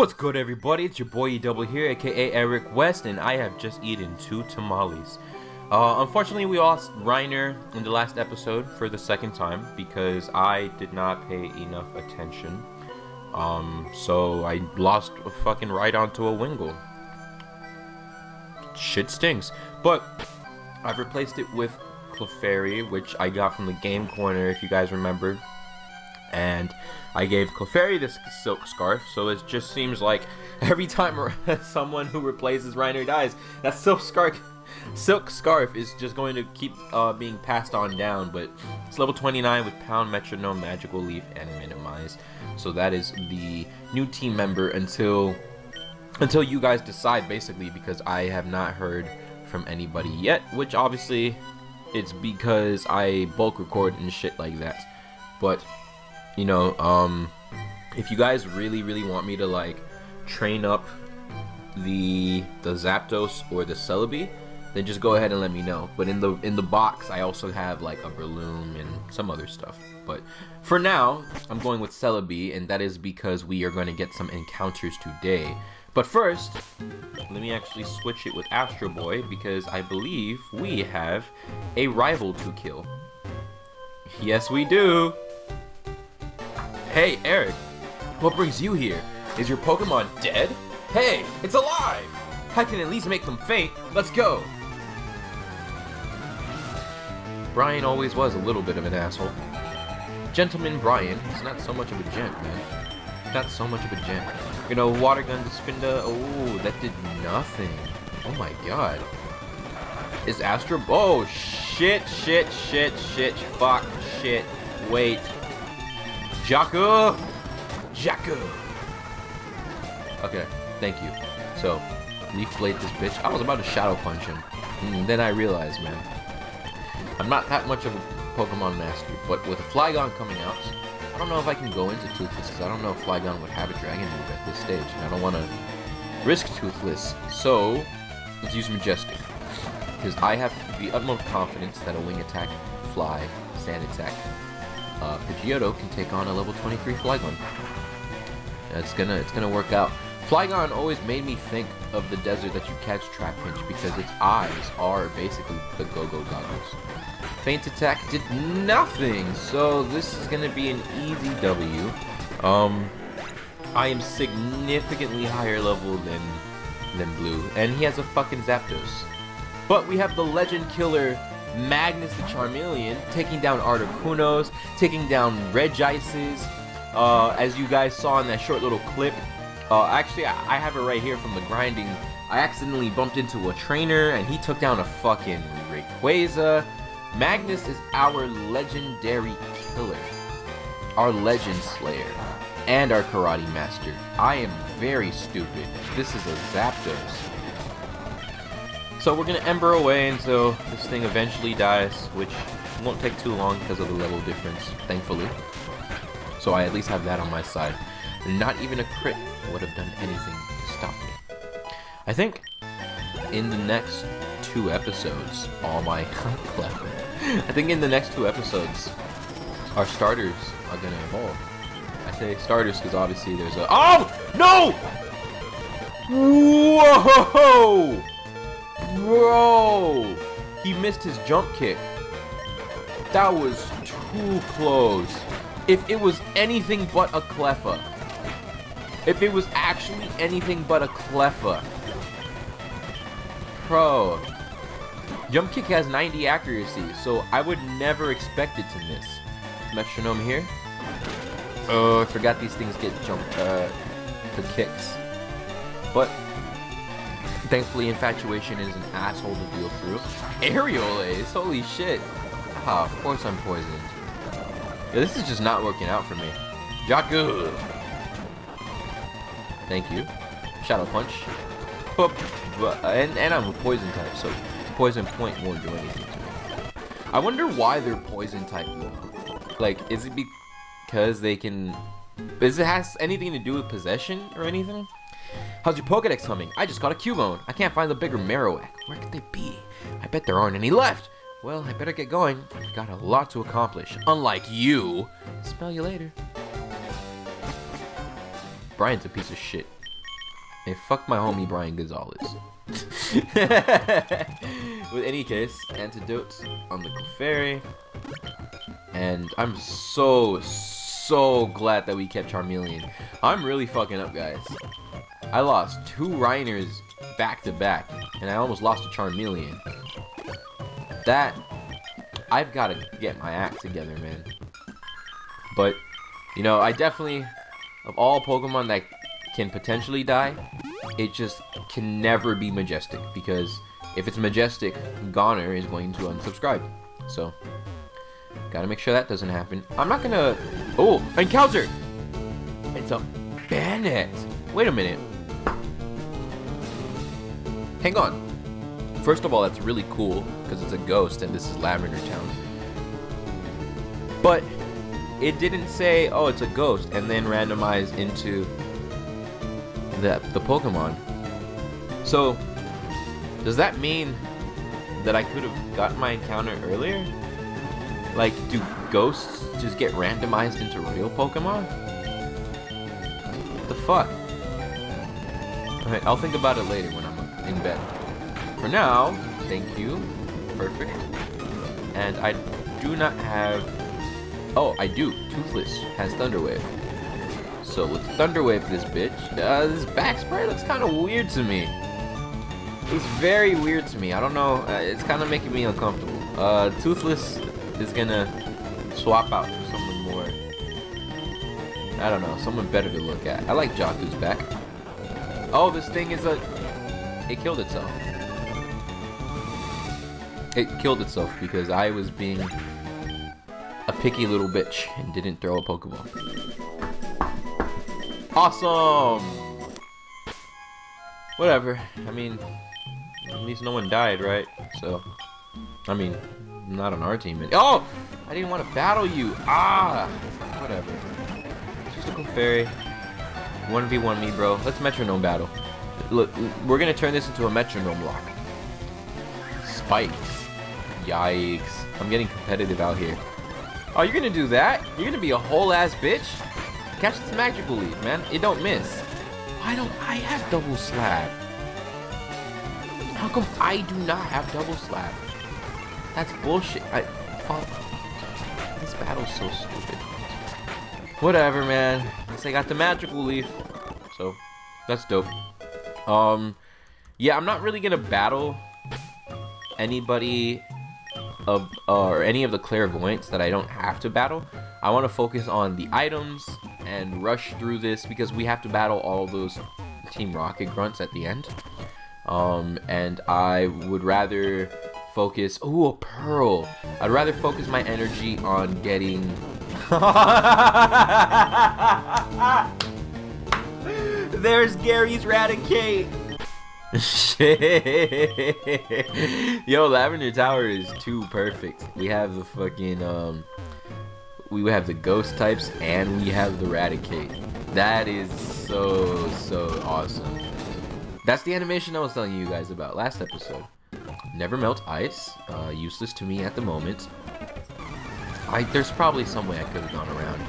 What's good, everybody? It's your boy E-Double here, aka Eric West, and I have just eaten 2 tamales. Unfortunately, we lost Reiner in the last episode for the second time because I did not pay enough attention. So I lost fucking right onto a Wingle. Shit stinks. But I've replaced it with Clefairy, which I got from the Game Corner, if you guys remember. And I gave Clefairy this silk scarf, so it just seems like every time someone who replaces Reiner dies, that silk scarf is just going to keep being passed on down. But it's level 29 with Pound, Metronome, Magical Leaf, and Minimize. So that is the new team member until you guys decide, basically, because I have not heard from anybody yet, which obviously it's because I bulk record and shit like that. But you know, if you guys really want me to like train up the Zapdos or the Celebi, then just go ahead and let me know. But in the box, I also have like a Breloom and some other stuff. But for now, I'm going with Celebi, and that is because we are going to get some encounters today. But first, let me actually switch it with Astro Boy, because I believe we have a rival to kill. Yes, we do. Hey, Eric, what brings you here? Is your Pokemon dead? Hey, it's alive! I can at least make them faint. Let's go! Brian always was a little bit of an asshole. Gentleman Brian is not so much of a gent, man. Not so much of a gent. You know, Water Gun to Spinda. Oh, that did nothing. Oh my god. Is Astro... Oh, shit. Fuck, shit. Wait. Jaku! Okay, thank you. So, Leaf Blade this bitch. I was about to Shadow Punch him. And then I realized, man, I'm not that much of a Pokemon master, but with a Flygon coming out, I don't know if I can go into Toothless, because I don't know if Flygon would have a Dragon move at this stage, and I don't want to risk Toothless. So, let's use Majestic, because I have the utmost confidence that a Wing Attack, Fly, Sand Attack, Pidgeotto can take on a level 23 Flygon. It's gonna work out. Flygon always made me think of the desert that you catch Trap Pinch, because its eyes are basically the go-go goggles. Feint Attack did nothing, so this is gonna be an easy W. I am significantly higher level than Blue, and he has a fucking Zapdos. But we have the Legend Killer Magnus the Charmeleon taking down Articunos, taking down Regices, as you guys saw in that short little clip. Actually, I have it right here from the grinding. I accidentally bumped into a trainer and he took down a fucking Rayquaza. Magnus is our legendary killer, our Legend Slayer, and our Karate Master. I am very stupid. This is a Zapdos. So we're gonna Ember away until this thing eventually dies, which won't take too long because of the level difference, thankfully. So I at least have that on my side. Not even a crit would have done anything to stop me. I think in the next 2 episodes, I think in the next 2 episodes, our starters are gonna evolve. I say starters because obviously there's a... Oh! No! Whoa! Bro, he missed his jump kick. That was too close. If it was anything but a Cleffa. If it was actually anything but a Cleffa. Bro. Jump kick has 90 accuracy, so I would never expect it to miss. Metronome here. Oh, I forgot these things get jumped, the kicks. But thankfully, Infatuation is an asshole to deal through. Aerial Ace, holy shit. Ah, of course I'm poisoned. Yeah, this is just not working out for me. Jaku! Thank you. Shadow Punch. And I'm a poison type, so Poison Point won't do anything to me. I wonder why they're poison type though. Like, is it because they can... Does it has anything to do with possession or anything? How's your Pokedex coming? I just got a Cubone. I can't find the bigger Marowak. Where could they be? I bet there aren't any left. Well, I better get going. I've got a lot to accomplish. Unlike you. Smell you later. Brian's a piece of shit. Hey, fuck my homie Brian Gonzalez. With any case, antidotes on the Clefairy. And I'm so glad that we kept Charmeleon. I'm really fucking up, guys. I lost 2 Rhiners back to back, and I almost lost a Charmeleon. That, I've got to get my act together, man. But, you know, I definitely, of all Pokemon that can potentially die, it just can never be Majestic, because if it's Majestic, Goner is going to unsubscribe. So, gotta make sure that doesn't happen. I'm not gonna... Oh, encounter! It's a Bandit! Wait a minute. Hang on. First of all, that's really cool, because it's a ghost, and this is Lavender Town. But, it didn't say, oh, it's a ghost, and then randomize into the Pokemon. So, does that mean that I could have gotten my encounter earlier? Like, do ghosts just get randomized into real Pokemon? What the fuck? Alright, I'll think about it later when I'm in bed. For now, thank you. Perfect. And I do not have... Oh, I do. Toothless has Thunder Wave. So let's Thunder Wave this bitch. This back spray looks kind of weird to me. It's very weird to me. I don't know. It's kind of making me uncomfortable. Toothless is gonna swap out for someone more. I don't know. Someone better to look at. I like Jaku's back. Oh, this thing is a... It killed itself. It killed itself because I was being a picky little bitch and didn't throw a Pokeball. Awesome! Whatever. I mean, at least no one died, right? So, I mean, not on our team. Oh! I didn't want to battle you. Ah! Whatever. It's just a Clefairy. 1v1 me, bro. Let's metronome battle. Look, we're gonna turn this into a metronome lock. Spikes. Yikes. I'm getting competitive out here. Oh, you're gonna do that? You're gonna be a whole ass bitch? Catch this Magical Leaf, man. It don't miss. Why don't I have Double Slap? How come I do not have Double Slap? That's bullshit. This battle's so stupid. Whatever, man. At least I got the Magical Leaf. So, that's dope. Yeah, I'm not really gonna battle anybody of or any of the clairvoyants that I don't have to battle. I want to focus on the items and rush through this because we have to battle all those Team Rocket grunts at the end. And I would rather focus... Ooh, a Pearl! I'd rather focus my energy on getting... There's Gary's Raticate! Shit! Yo, Lavender Tower is too perfect. We have the fucking, we have the ghost types and we have the Raticate. That is so awesome. That's the animation I was telling you guys about last episode. Never melt ice. Useless to me at the moment. There's probably some way I could have gone around.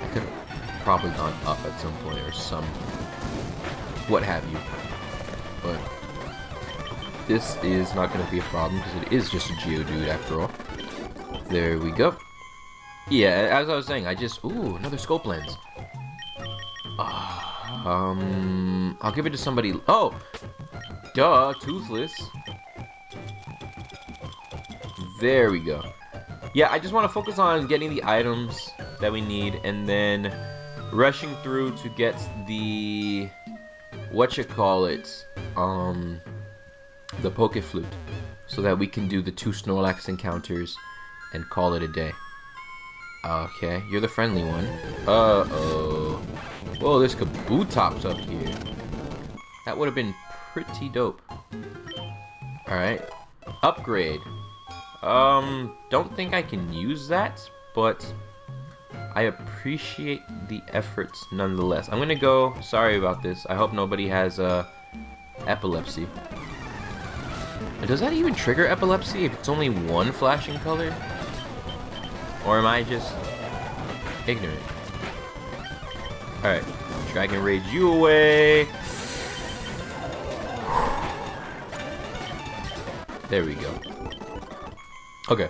I could have probably gone up at some point or some... what have you. But this is not going to be a problem because it is just a Geodude after all. There we go. Yeah, as I was saying, I just... Ooh, another Scope Lens. I'll give it to somebody... Oh! Duh, Toothless. There we go. Yeah, I just want to focus on getting the items that we need and then rushing through to get the... whatchamacallit, the Poke Flute, so that we can do the 2 Snorlax encounters and call it a day. Okay, you're the friendly one. Uh-oh. Whoa, there's Kabutops up here. That would have been pretty dope. Alright. Upgrade. Don't think I can use that, but I appreciate the efforts nonetheless. I'm gonna go... Sorry about this. I hope nobody has, epilepsy. Does that even trigger epilepsy if it's only one flashing color? Or am I just ignorant? Alright. Dragon Rage you away. There we go. Okay.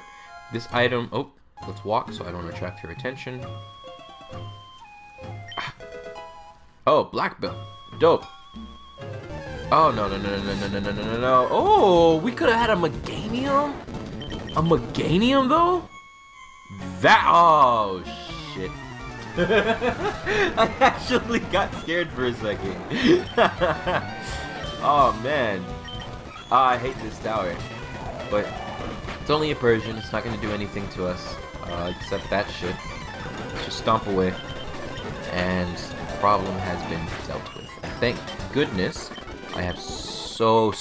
This item... Oh, let's walk so I don't attract her attention. Oh, black belt. Dope. Oh, no. Oh, we could have had a Meganium? A Meganium, though? That... Oh, shit. I actually got scared for a second. Oh, man. I hate this tower. But it's only a Persian. It's not going to do anything to us. Except that shit. Let's just stomp away. And the problem has been dealt with. And thank goodness I have so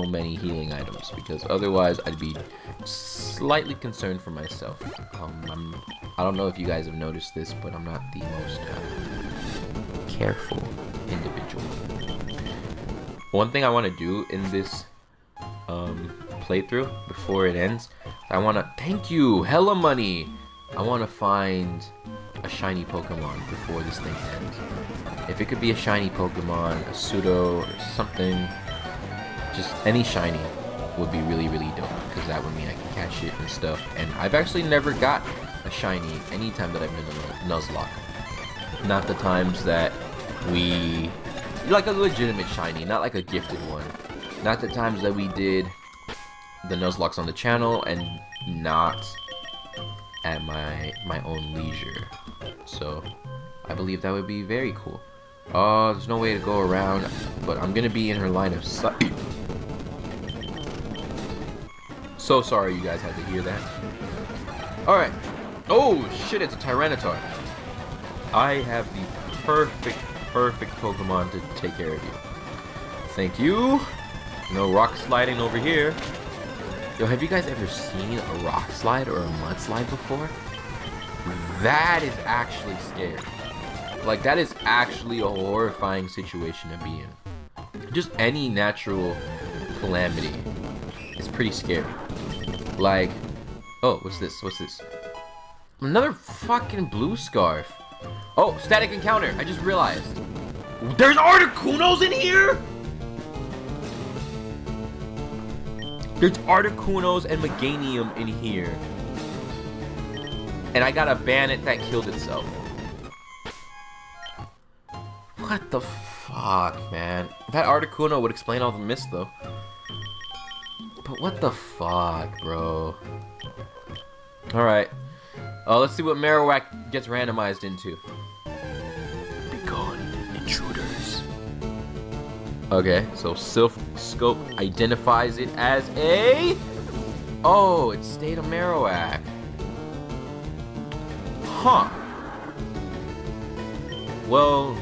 many healing items. Because otherwise I'd be slightly concerned for myself. I don't know if you guys have noticed this, but I'm not the most careful individual. One thing I want to do in this playthrough before it ends, I want to... Thank you! Hella money! I want to find a shiny Pokemon before this thing ends. If it could be a shiny Pokemon, a pseudo, or something, just any shiny would be really dope, because that would mean I can catch it and stuff. And I've actually never got a shiny anytime that I've been in Nuzlocke. Not the times that we... Like a legitimate shiny, not like a gifted one. Not the times that we did the Nuzlocks on the channel, and not at my own leisure. So I believe that would be very cool. Oh, there's no way to go around, but I'm gonna be in her line of sight. So sorry you guys had to hear that. Alright. Oh shit, it's a Tyranitar. I have the perfect Pokemon to take care of you. Thank you. No rock sliding over here. Yo, have you guys ever seen a rock slide or a mudslide before? That is actually scary. Like, that is actually a horrifying situation to be in. Just any natural calamity is pretty scary. Like, oh, what's this? What's this? Another fucking blue scarf. Oh, static encounter. I just realized. There's Articunos in here? There's Articunos and Meganium in here. And I got a Bandit that killed itself. What the fuck, man? That Articuno would explain all the mist, though. But what the fuck, bro? Alright. Let's see what Marowak gets randomized into. Begone, intruders. Okay, so Silph Scope identifies it as a... Oh, it stayed a Marowak. Huh. Well...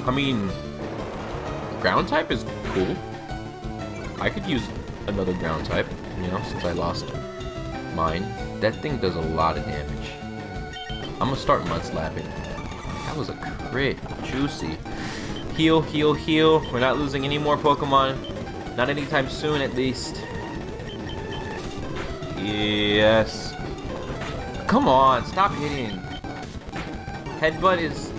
I mean... Ground type is cool. I could use another ground type, you know, since I lost mine. That thing does a lot of damage. I'm gonna start mudslapping. That was a crit. Juicy. Heal, heal, heal. We're not losing any more Pokemon. Not anytime soon, at least. Yes. Come on, stop hitting. Headbutt is...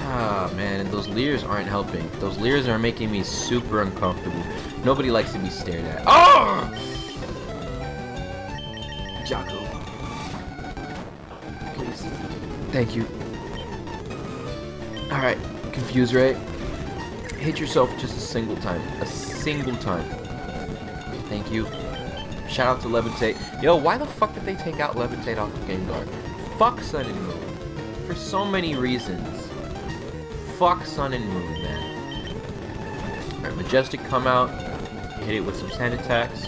Ah, man, and those leers aren't helping. Those leers are making me super uncomfortable. Nobody likes to be stared at. Oh! Jocko. Please. Thank you. Alright, Confuse Ray. Hit yourself just a single time. A single time. Thank you. Shout out to Levitate. Yo, why the fuck did they take out Levitate off of Gengar? Fuck Sun and Moon. For so many reasons. Fuck Sun and Moon, man. Alright, Majestic come out. Hit it with some sand attacks.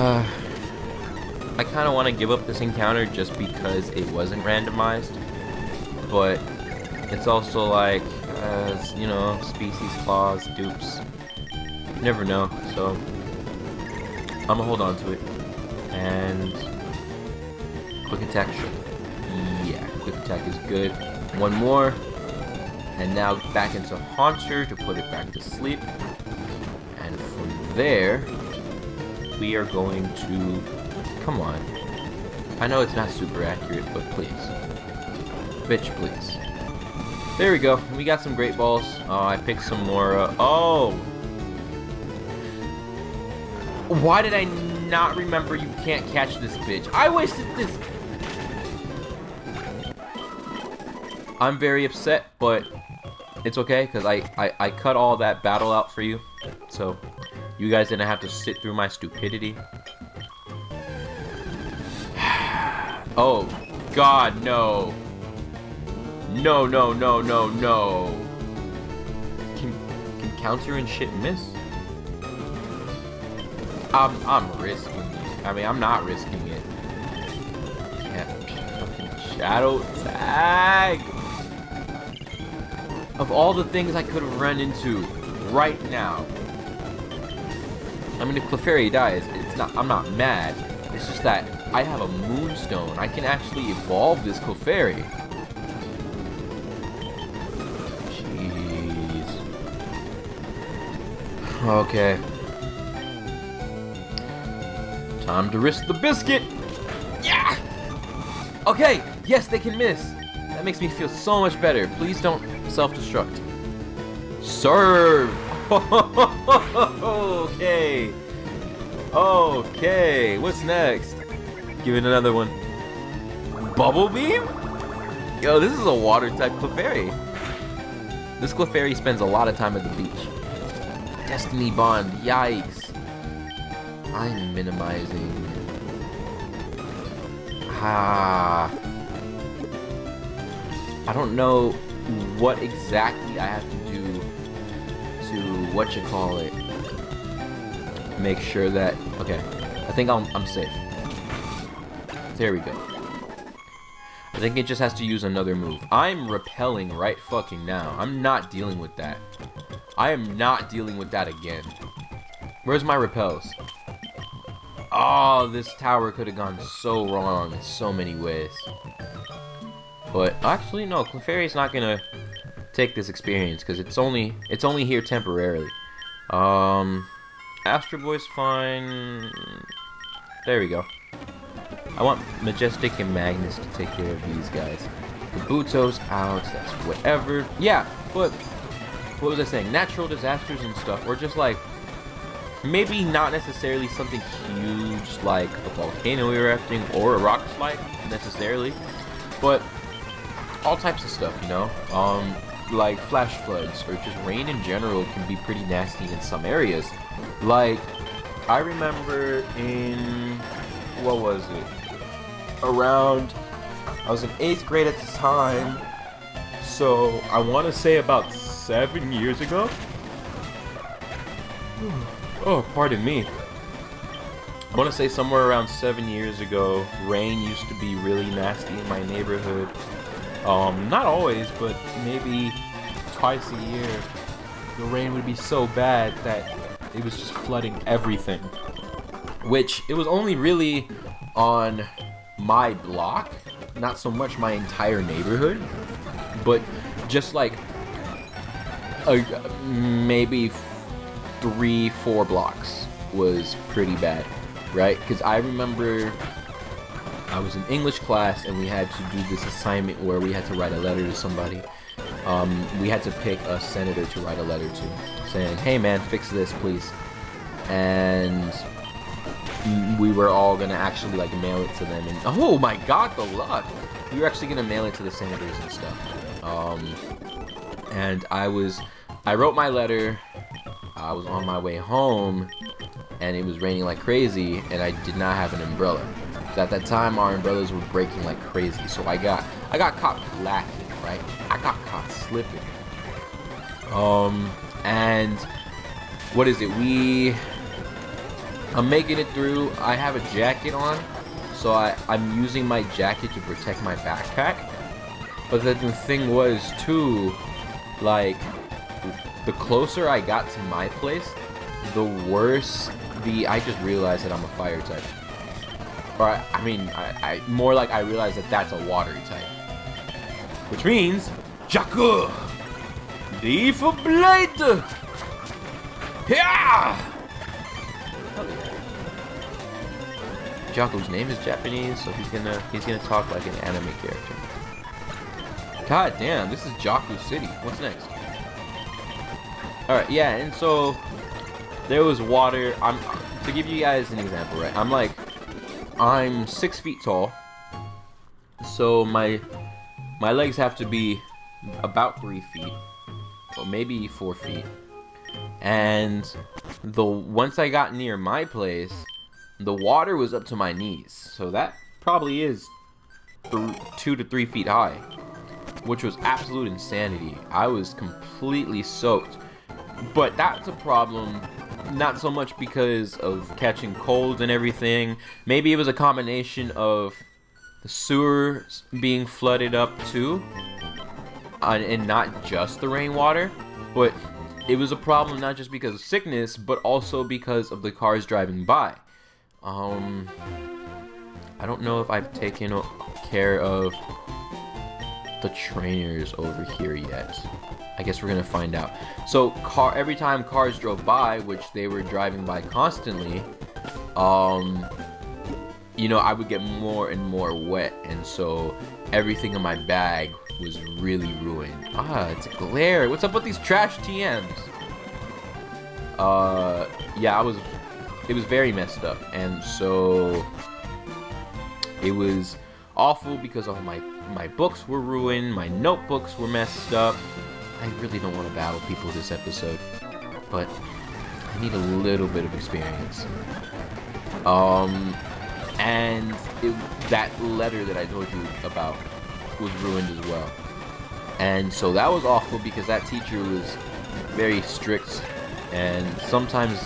I kind of want to give up this encounter just because it wasn't randomized. But it's also like, you know, species claws, dupes. You never know, so I'm gonna hold on to it. And quick attack, yeah, quick attack is good. One more, and now back into Haunter to put it back to sleep. And from there, we are going to, come on. I know it's not super accurate, but please, bitch, please. There we go. We got some great balls. I picked some more. Oh! Why did I not remember you can't catch this bitch? I wasted this. I'm very upset, but it's okay because I cut all that battle out for you, so you guys didn't have to sit through my stupidity. Oh God, no! No, no, no, no, no! Can counter and shit miss? I'm risking it. I mean, I'm not risking it. Yeah, fucking shadow tag. Of all the things I could have run into right now. I mean, if Clefairy dies, it's not. I'm not mad. It's just that I have a Moonstone. I can actually evolve this Clefairy. Jeez. Okay. Time to risk the biscuit. Yeah. Okay. Yes, they can miss. That makes me feel so much better. Please don't self-destruct. Serve. Okay. Okay. What's next? Give it another one. Bubble Beam? Yo, this is a water type Clefairy. This Clefairy spends a lot of time at the beach. Destiny Bond. Yikes. I'm minimizing. I don't know what exactly I have to do to make sure that okay. I think I'm safe. There we go. I think it just has to use another move. I'm repelling right fucking now. I'm not dealing with that. I am not dealing with that again. Where's my repels? Oh, this tower could have gone so wrong in so many ways. But actually, no. Clefairy's not gonna take this experience because it's only here temporarily. Astro Boy's fine. There we go. I want Majestic and Magnus to take care of these guys. Kabuto's out. That's whatever. Yeah, but what was I saying? Natural disasters and stuff, or just like. Maybe not necessarily something huge like a volcano erupting or a rock slide necessarily, but all types of stuff, you know, like flash floods or just rain in general can be pretty nasty in some areas. Like, I remember in, what was it? Around, I was in 8th grade at the time, so I want to say about 7 years ago. Oh, pardon me. I want to say somewhere around 7 years ago, rain used to be really nasty in my neighborhood. Not always, but maybe twice a year. The rain would be so bad that it was just flooding everything. Which, it was only really on my block, not so much my entire neighborhood, but just like maybe 3-4 blocks was pretty bad, right? Because I remember I was in English class and we had to do this assignment where we had to write a letter to somebody. We had to pick a senator to write a letter to, saying, "Hey man, fix this, please." And we were all gonna actually like mail it to them. And oh my God, the luck! We were actually gonna mail it to the senators and stuff. And I wrote my letter. I was on my way home, and it was raining like crazy, and I did not have an umbrella. So at that time, our umbrellas were breaking like crazy. So I got caught lacking, right? I got caught slipping. And what is it? I'm making it through. I have a jacket on, so I'm using my jacket to protect my backpack. But then the thing was too, like, the closer I got to my place, the worse I just realized that I'm a fire type. Or I more like I realized that that's a water type. Which means, Jaku! D for Blade! Yeah! Hell yeah. Jaku's name is Japanese, so he's gonna talk like an anime character. God damn, this is Jakku City. What's next? Alright, yeah, and so there was water. To give you guys an example, right? I'm 6 feet tall. So my legs have to be about 3 feet. Or maybe 4 feet. And once I got near my place, the water was up to my knees. So that probably is 2 to 3 feet high, which was absolute insanity. I was completely soaked. But that's a problem, not so much because of catching colds and everything. Maybe it was a combination of the sewers being flooded up too, and not just the rainwater, but it was a problem not just because of sickness, but also because of the cars driving by. I don't know if I've taken care of the trainers over here yet. I guess we're gonna find out. So every time cars drove by, which they were driving by constantly, you know, I would get more and more wet, and so everything in my bag was really ruined. It's a glare. What's up with these trash TMs? Yeah, it was very messed up, and so it was awful because all my books were ruined, my notebooks were messed up. I really don't want to battle people this episode, but I need a little bit of experience. And that letter that I told you about was ruined as well. And so that was awful because that teacher was very strict and sometimes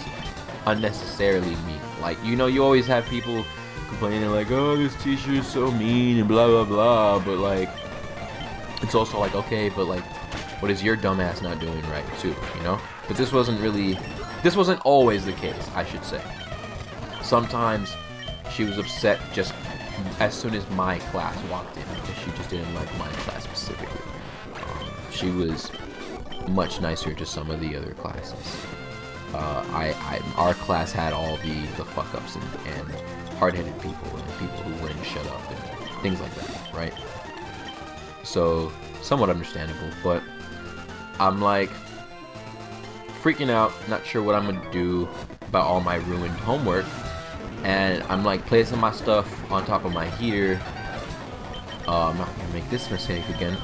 unnecessarily mean. Like, you know, you always have people complaining like, oh, this teacher is so mean and blah blah blah, but like, it's also like, okay, but like, what is your dumbass not doing right too, you know? But this wasn't always the case, I should say. Sometimes she was upset just as soon as my class walked in because she just didn't like my class specifically. She was much nicer to some of the other classes. Our class had all the fuck ups and hard-headed people and people who wouldn't shut up and things like that, right? So somewhat understandable, but I'm like freaking out, not sure what I'm gonna do about all my ruined homework, and I'm like placing my stuff on top of my heater. I'm not gonna make this mistake again.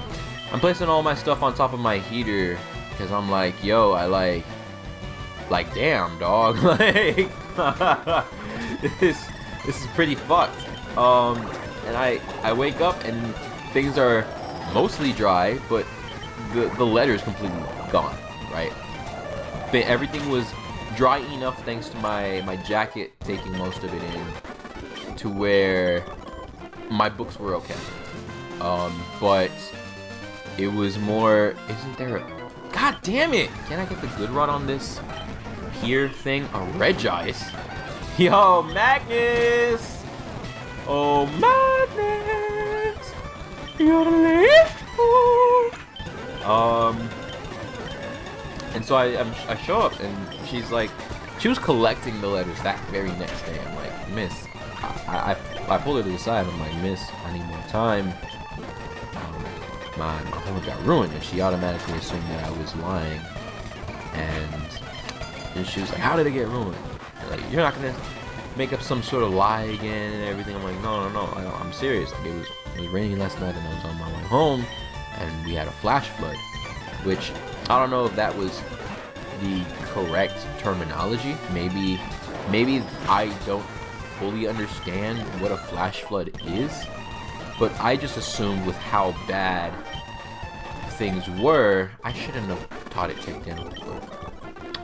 I'm placing all my stuff on top of my heater because I'm like, yo, I like damn dog, like this is pretty fucked. And I wake up and things are mostly dry, but the letter's completely gone, right? But everything was dry enough thanks to my jacket taking most of it in to where my books were okay. But it was more, isn't there a, god damn it, can I get the good run on this here thing? A Regice? Yo, Magnus! Oh, Magnus! And so I show up and she's like, she was collecting the letters that very next day. I'm like, miss, I pulled her to the side. I'm like, miss, I need more time. My homework got ruined, and she automatically assumed that I was lying. And she was like, how did it get ruined? Like, you're not gonna make up some sort of lie again and everything. I'm like, no, I'm serious. Like, it was raining last night and I was on my way home and we had a flash flood, which I don't know if that was the correct terminology. Maybe I don't fully understand what a flash flood is, but I just assumed with how bad things were, I shouldn't have taught it kicked in.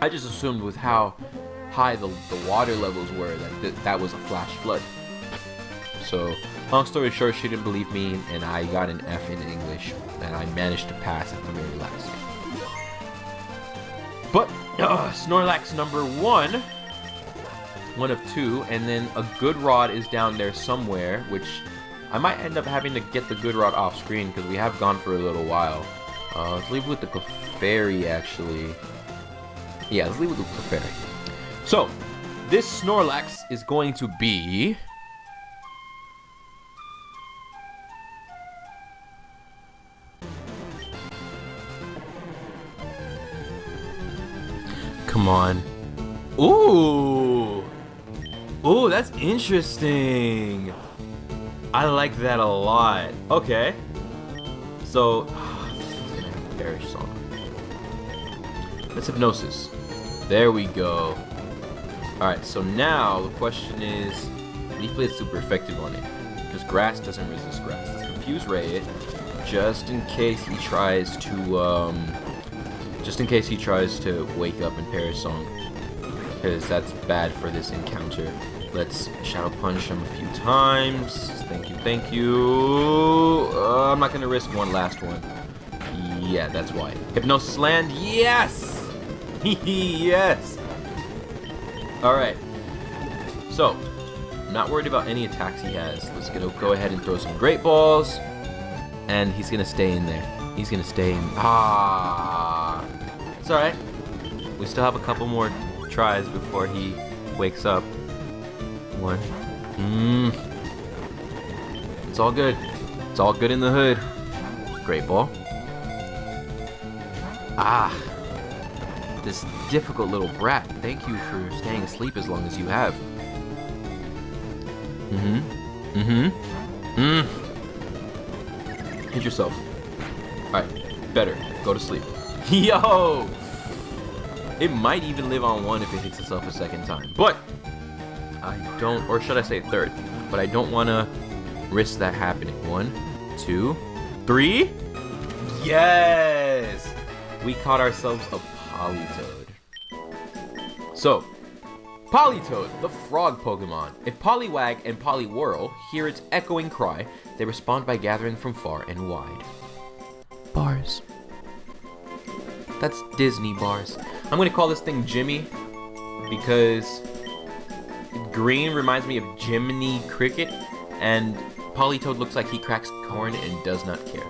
I just assumed with how high the water levels were that was a flash flood. So, long story short, she didn't believe me, and I got an F in English, and I managed to pass at the very last. But Snorlax number one of two, and then a good rod is down there somewhere, which I might end up having to get the good rod off screen because we have gone for a little while. Let's leave with the Clefairy, actually. Yeah, let's leave with the Clefairy. So, this Snorlax is going to be... Come on. Ooh. Ooh, that's interesting. I like that a lot. Okay. So, this is gonna have a perish song. Let's hypnosis. There we go. Alright, so now the question is, Leaf Blade's super effective on it. Because grass doesn't resist grass. Let's confuse Ray it. Just in case he tries to, wake up and perish song. Because that's bad for this encounter. Let's Shadow Punch him a few times. Thank you, thank you. I'm not gonna risk one last one. Yeah, that's why. Hypnosis land, yes! Yes! Alright. So, I'm not worried about any attacks he has. Let's go ahead and throw some Great Balls. And he's gonna stay in there. He's gonna stay in. Ah! It's alright. We still have a couple more tries before he wakes up. One. It's all good. It's all good in the hood. Great Ball. Ah. This difficult little brat. Thank you for staying asleep as long as you have. Hit yourself. Alright. Better. Go to sleep. Yo! It might even live on one if it hits itself a second time. But I don't, or should I say third, but I don't want to risk that happening. 1, 2, 3. Yes! We caught ourselves a Politoed. So, Politoed, the frog Pokemon. If Poliwag and Poliwhirl hear its echoing cry, they respond by gathering from far and wide. Bars. That's Disney bars. I'm going to call this thing Jimmy because green reminds me of Jiminy Cricket, and Politoed looks like he cracks corn and does not care.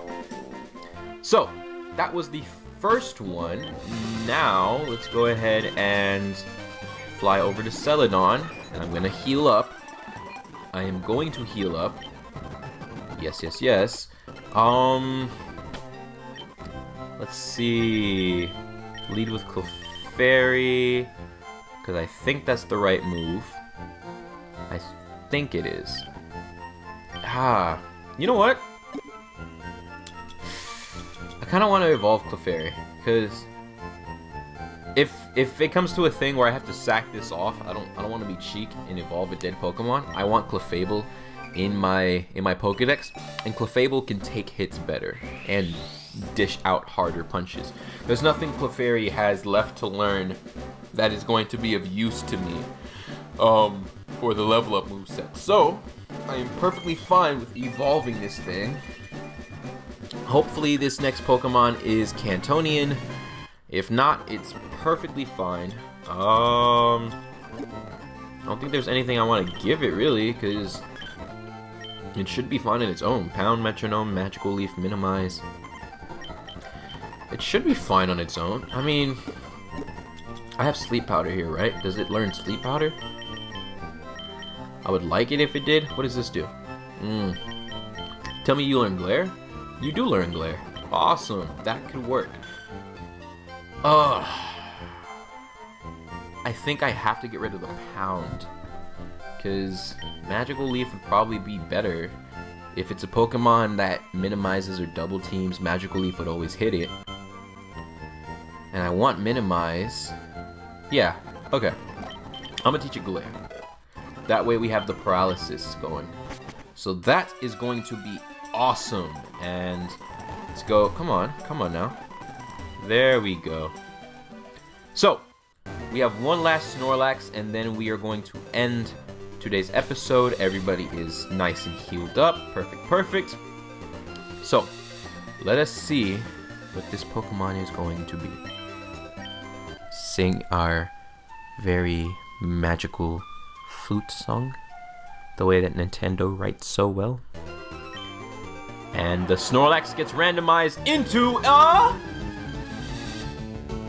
So, that was the first one. Now, let's go ahead and fly over to Celadon, and I'm going to heal up. I am going to heal up. Yes, yes, yes. Let's see. Lead with Clefairy, because I think that's the right move. I think it is. Ah, you know what? I kind of want to evolve Clefairy, because if it comes to a thing where I have to sack this off, I don't want to be cheek and evolve a dead Pokemon. I want Clefable in my Pokedex, and Clefable can take hits better and dish out harder punches. There's nothing Clefairy has left to learn that is going to be of use to me for the level up moveset. So I am perfectly fine with evolving this thing. Hopefully this next Pokemon is Cantonian. If not, it's perfectly fine. I don't think there's anything I want to give it really, because it should be fine in its own. Pound, Metronome, Magical Leaf, Minimize. It should be fine on its own. I mean, I have Sleep Powder here, right? Does it learn Sleep Powder? I would like it if it did. What does this do? Tell me you learn Glare? You do learn Glare. Awesome. That could work. I think I have to get rid of the Pound, because Magical Leaf would probably be better. If it's a Pokemon that minimizes or double teams, Magical Leaf would always hit it. And I want Minimize. Yeah, okay. I'm gonna teach it Glare. That way we have the Paralysis going. So that is going to be awesome. And let's go. Come on now. There we go. So, we have one last Snorlax, and then we are going to end today's episode. Everybody is nice and healed up. Perfect. So, let us see what this Pokemon is going to be. Sing our very magical flute song, the way that Nintendo writes so well. And the Snorlax gets randomized into a...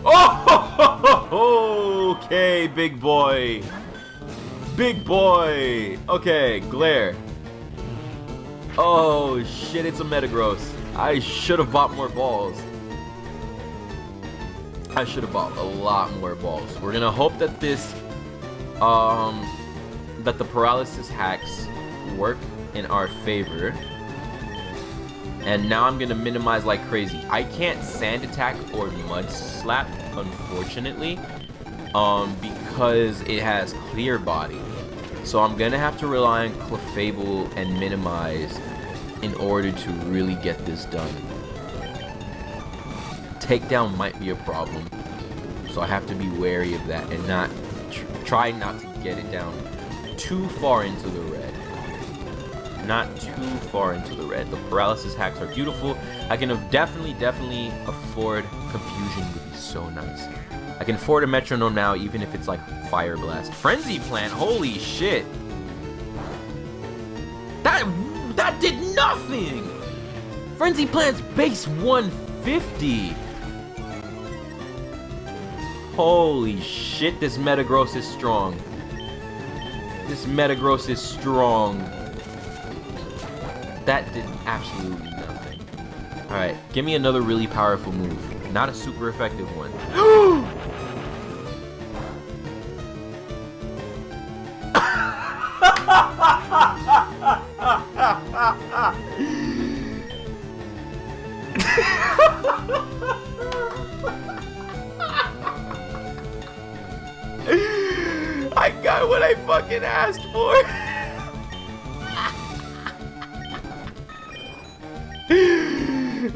Oh, okay, big boy. Okay, Glare. Oh shit, it's a Metagross. I should have bought more balls. I should have bought a lot more balls. We're gonna hope that this, that the paralysis hacks work in our favor. And now I'm gonna minimize like crazy. I can't sand attack or mud slap, unfortunately, because it has clear body. So I'm gonna have to rely on Clefable and minimize in order to really get this done. Takedown might be a problem, so I have to be wary of that and not try not to get it down too far into the red. Not too far into the red. The paralysis hacks are beautiful. I can definitely afford confusion. Would be so nice. I can afford a metronome now, even if it's like Fire Blast. Frenzy Plant, holy shit! That did nothing! Frenzy Plant's base 150! Holy shit, this Metagross is strong. This Metagross is strong. That did absolutely nothing. Alright, give me another really powerful move. Not a super effective one. I got what I fucking asked for.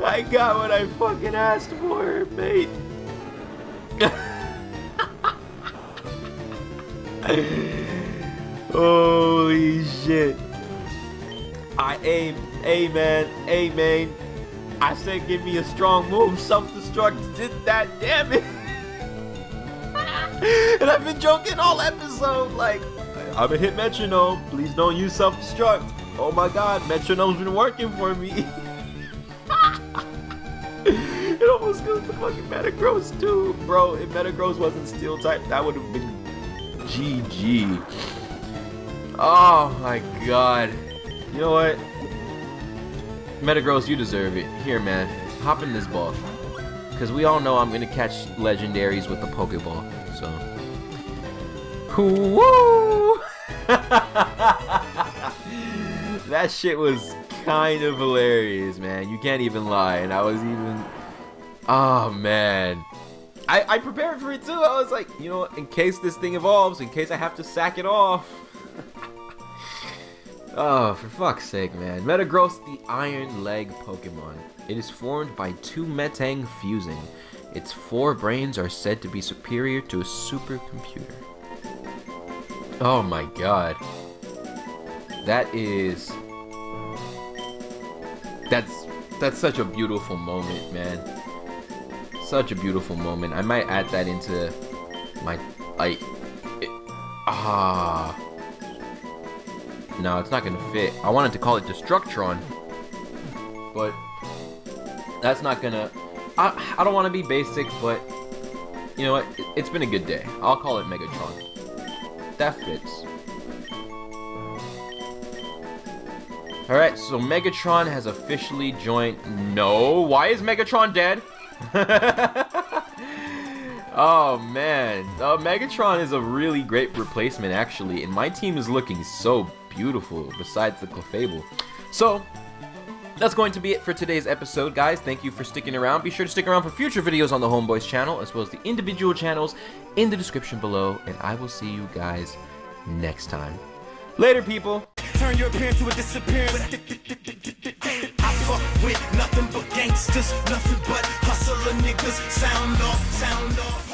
I got what I fucking asked for, mate. Holy shit. I aim. Hey man. I said give me a strong move. Self-destruct did that, damn it. And I've been joking all episode, like, I'm a hit metronome. Please don't use self-destruct. Oh my god, metronome's been working for me. It almost goes to fucking Metagross too, bro. If Metagross wasn't steel type, that would have been GG. Oh my god. You know what? Metagross, you deserve it. Here, man. Hop in this ball. Because we all know I'm going to catch legendaries with the Pokeball. So. Woo! That shit was kind of hilarious, man. You can't even lie. And I was even... Oh, man. I prepared for it, too. I was like, you know, in case this thing evolves, in case I have to sack it off. Oh, for fuck's sake, man. Metagross, the Iron Leg Pokemon. It is formed by two Metang fusing. Its 4 brains are said to be superior to a supercomputer. Oh my god. That is... That's such a beautiful moment, man. Such a beautiful moment. I might add that into my... No, it's not gonna fit. I wanted to call it Destructron, but that's not gonna... I don't want to be basic, but you know what? It's been a good day. I'll call it Megatron. That fits. Alright, so Megatron has officially joined... No! Why is Megatron dead? Oh man, Megatron is a really great replacement actually, and my team is looking so beautiful besides the Clefable. So that's going to be it for today's episode, guys. Thank you for sticking around. Be sure to stick around for future videos on the HomeBoiz channel, as well as the individual channels in the description below, and I will see you guys next time. Later, people. Turn your appearance to a disappearance. I fuck with nothing but gangsters, nothing but hustler niggas. Sound off, sound off.